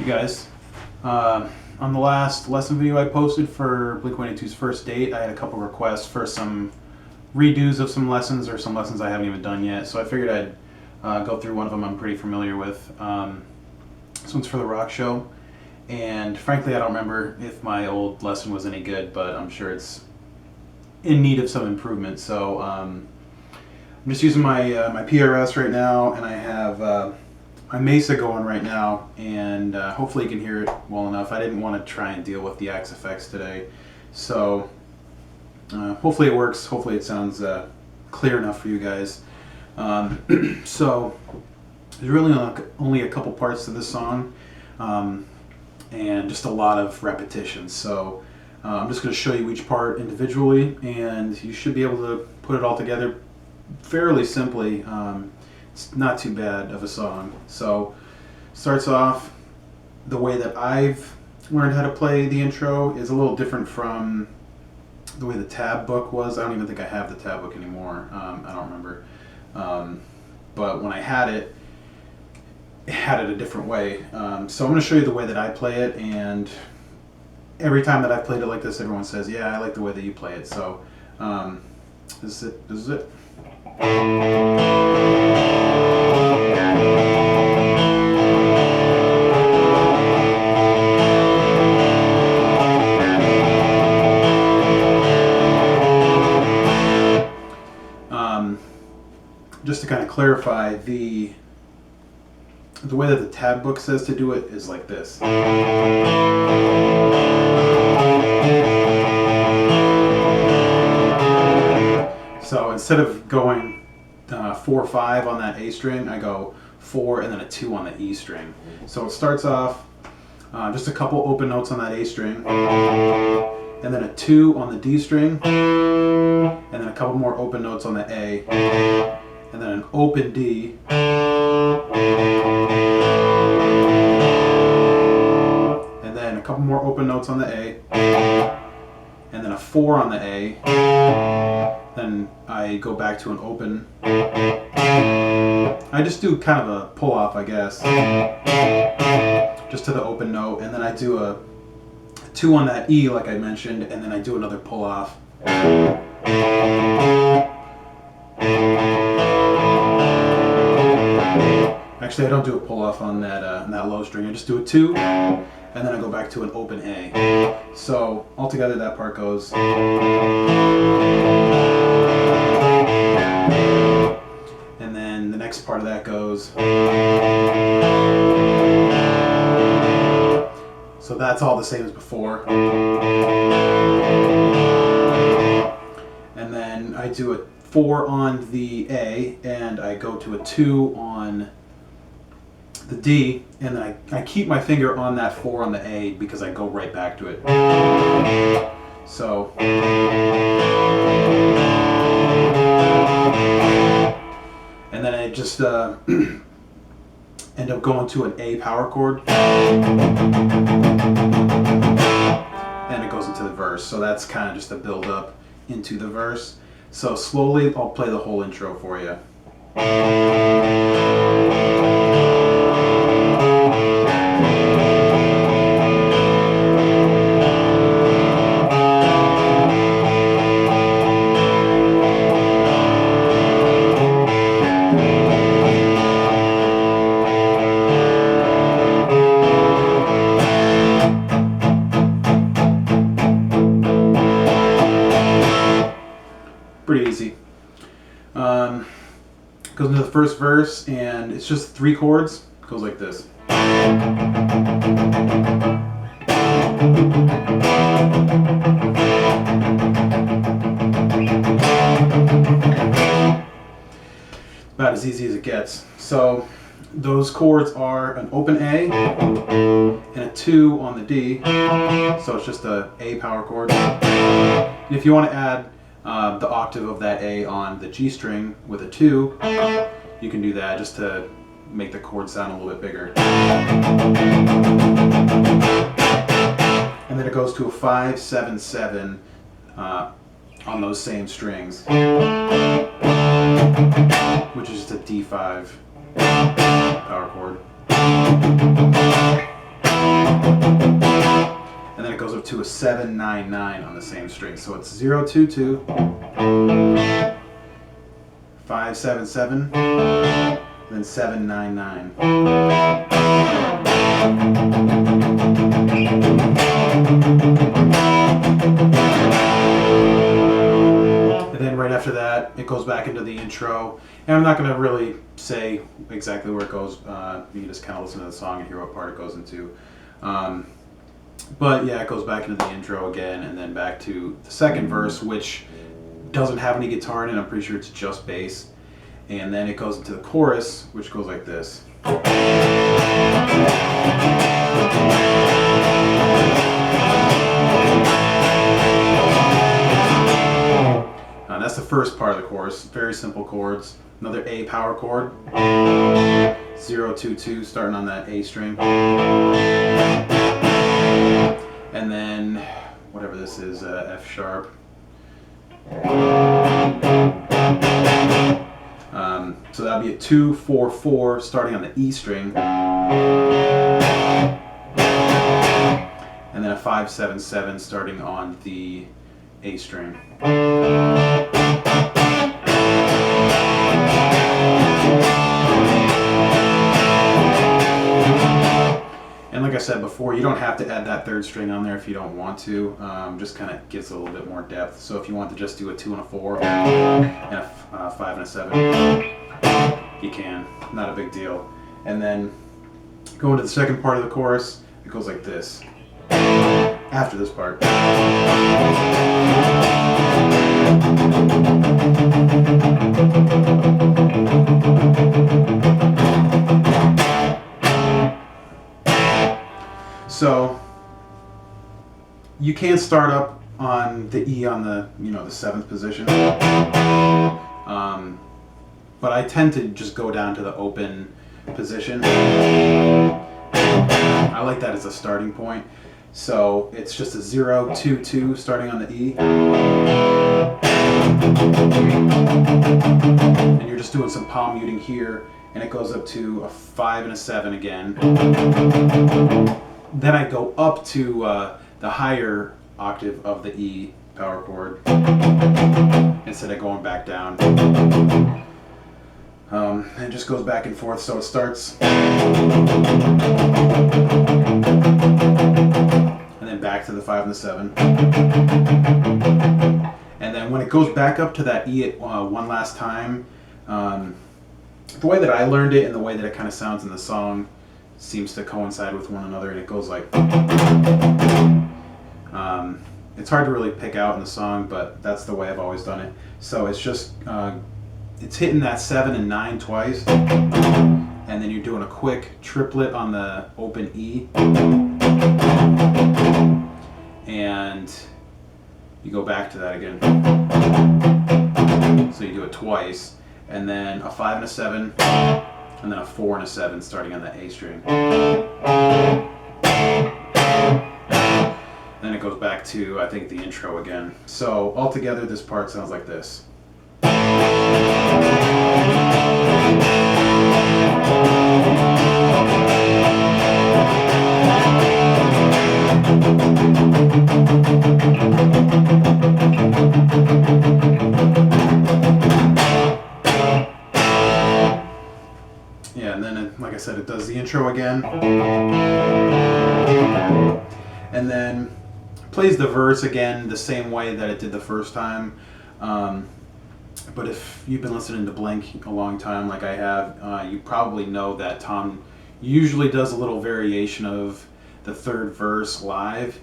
You guys, on the last lesson video I posted for Blink-182's First Date, I had a couple requests for some redos of some lessons or some lessons I haven't even done yet, so I figured I'd go through one of them I'm pretty familiar with. This one's for the rock show, and frankly I don't remember if my old lesson was any good, but I'm sure it's in need of some improvement. So I'm just using my PRS right now, and I have my Mesa going right now, and hopefully you can hear it well enough. I didn't want to try and deal with the XFX today, so hopefully it works. Hopefully it sounds clear enough for you guys. So there's really only a couple parts to this song, and just a lot of repetitions. So I'm just going to show you each part individually, and you should be able to put it all together fairly simply. It's not too bad of a song. So starts off, the way that I've learned how to play the intro is a little different from the way the tab book was. I don't even think I have the tab book anymore. I don't remember. But when I had it, a different way. So I'm going to show you the way that I play it, and every time that I've played it like this, everyone says, yeah, I like the way that you play it. So this is it. Just to kind of clarify, the way that the tab book says to do it is like this. So instead of going 4-5 on that A string, I go 4 and then a 2 on the E string. So it starts off just a couple open notes on that A string, and then a 2 on the D string, and then a couple more open notes on the A, and then an open D, and then a couple more open notes on the A, and then a 4 on the A. Then I go back to an open. I just do kind of a pull off, I guess, just to the open note, and then I do a 2 on that E like I mentioned, and then I do another pull off. Actually, I don't do a pull off on that low string. I just do a 2, and then I go back to an open A. So altogether, that part goes. And then the next part of that goes. So that's all the same as before. And then I do a 4 on the A, and I go to a 2 on the D, and then I keep my finger on that 4 on the A because I go right back to it. So and then I just end up going to an A power chord, and it goes into the verse. So that's kind of just a build up into the verse. So slowly I'll play the whole intro for you. Pretty easy. Goes into the first verse, and it's just 3 chords. It goes like this. About as easy as it gets. So those chords are an open A and a 2 on the D. So it's just a A power chord. And if you want to add the octave of that A on the G string with a 2, you can do that just to make the chord sound a little bit bigger. And then it goes to a 5-7-7 on those same strings, which is just a D5 power chord. a 7-9-9 on the same string. So it's 0-2-2, 5-7-7, then 7-9-9. And then right after that, it goes back into the intro. And I'm not going to really say exactly where it goes. You can just kind of listen to the song and hear what part it goes into. But yeah, it goes back into the intro again, and then back to the second verse, which doesn't have any guitar in it. I'm pretty sure it's just bass. And then it goes into the chorus, which goes like this. That's the first part of the chorus. Very simple chords. Another A power chord. 0-2-2, starting on that A string. And then whatever this is, F sharp. So that'll be a 2-4-4 starting on the E string. And then a 5-7-7 starting on the A string. And like I said before, you don't have to add that third string on there if you don't want to. Just kind of gives a little bit more depth. So if you want to just do a 2 and a 4 and a 5 and a 7, you can. Not a big deal. And then go into the second part of the chorus. It goes like this. After this part. So you can start up on the E on the the 7th position, but I tend to just go down to the open position. I like that as a starting point. So it's just a 0-2-2 starting on the E, and you're just doing some palm muting here, and it goes up to a 5 and a 7 again. Then I go up to the higher octave of the E power chord instead of going back down. It just goes back and forth, so it starts and then back to the 5 and the 7. And then when it goes back up to that E one last time, the way that I learned it and the way that it kind of sounds in the song seems to coincide with one another, and it goes like it's hard to really pick out in the song, but that's the way I've always done it. So it's just it's hitting that 7 and 9 twice, and then you're doing a quick triplet on the open E, and you go back to that again. So you do it twice, and then a 5 and a 7, and then a 4 and a 7 starting on the A string. Then it goes back to, I think, the intro again. So altogether, this part sounds like this. Yeah, and then, like I said, it does the intro again. And then plays the verse again the same way that it did the first time. But if you've been listening to Blink a long time like I have, you probably know that Tom usually does a little variation of the third verse live,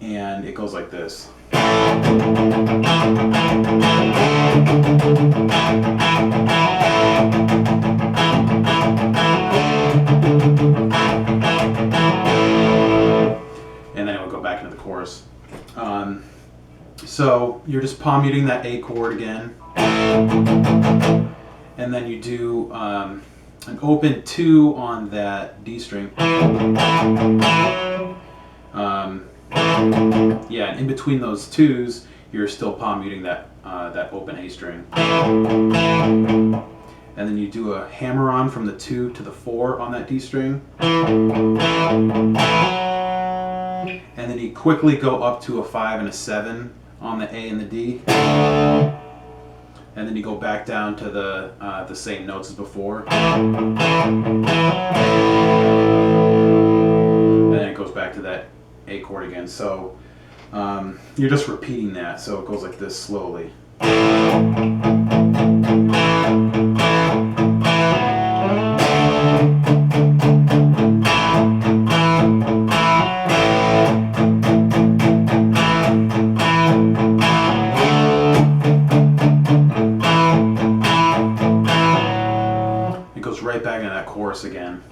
and it goes like this. And then it will go back into the chorus. So you're just palm muting that A chord again, and then you do an open 2 on that D string. Yeah, and in between those 2s, you're still palm muting that that open A string. And then you do a hammer on from the 2 to the 4 on that D string. And and then you quickly go up to a 5 and a 7 on the A and the D, and then you go back down to the same notes as before, and then it goes back to that A chord again. So you're just repeating that, so it goes like this slowly. It goes right back into that chorus again.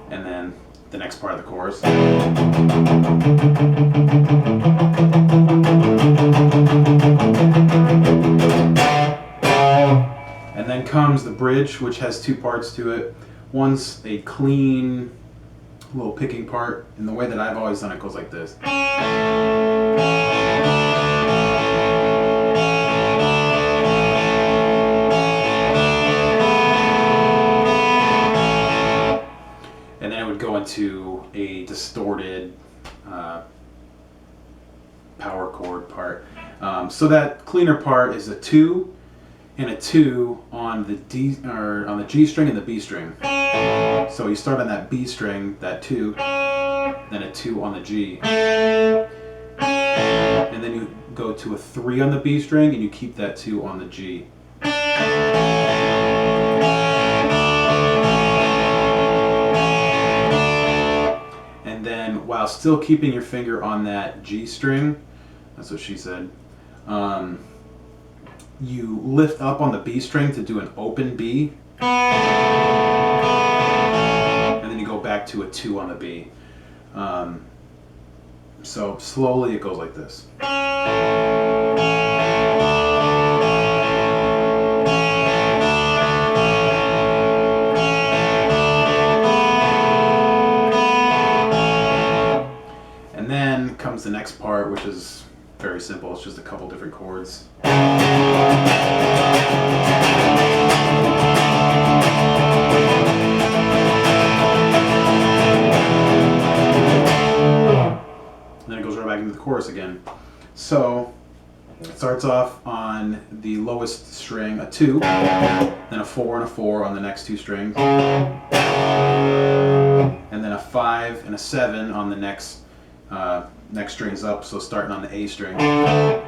And then the next part of the chorus. And then comes the bridge, which has two parts to it. One's a clean little picking part, and the way that I've always done it goes like this. And then it would go into a distorted power chord part. So that cleaner part is a 2 and a 2 on the D, or on the G string and the B string. So you start on that B string, that 2, then a 2 on the G, and then you go to a 3 on the B string and you keep that 2 on the G. And then while still keeping your finger on that G string, that's what she said, you lift up on the B string to do an open B, and then you go back to a 2 on the B. So slowly it goes like this. And then comes the next part, which is very simple. It's just a couple different chords. And then it goes right back into the chorus again. So it starts off on the lowest string, a 2, then a 4 and a 4 on the next 2 strings, and then a 5 and a 7 on the next strings up, so starting on the A string, and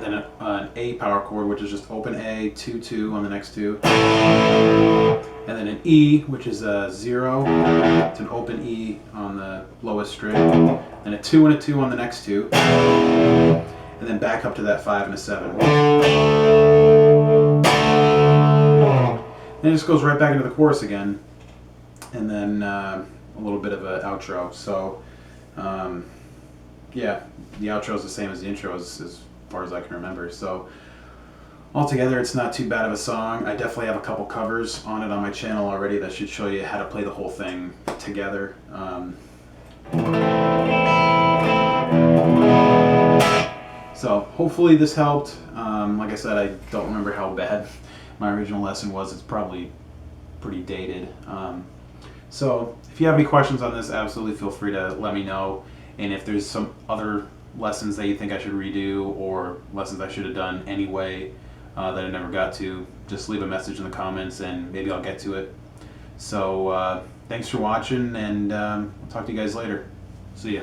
then an A power chord, which is just open A, 2, 2 on the next 2, and then an E, which is a 0, it's an open E on the lowest string, and a 2 and a 2 on the next 2, and then back up to that 5 and a 7. Then it just goes right back into the chorus again, and then a little bit of an outro. So yeah, the outro is the same as the intro as far as I can remember. So altogether, it's not too bad of a song. I definitely have a couple covers on it on my channel already that should show you how to play the whole thing together. So hopefully this helped. Like I said, I don't remember how bad my original lesson was. It's probably pretty dated. So if you have any questions on this, absolutely feel free to let me know. And if there's some other lessons that you think I should redo, or lessons I should have done anyway that I never got to, just leave a message in the comments and maybe I'll get to it. So thanks for watching, and I'll talk to you guys later. See ya.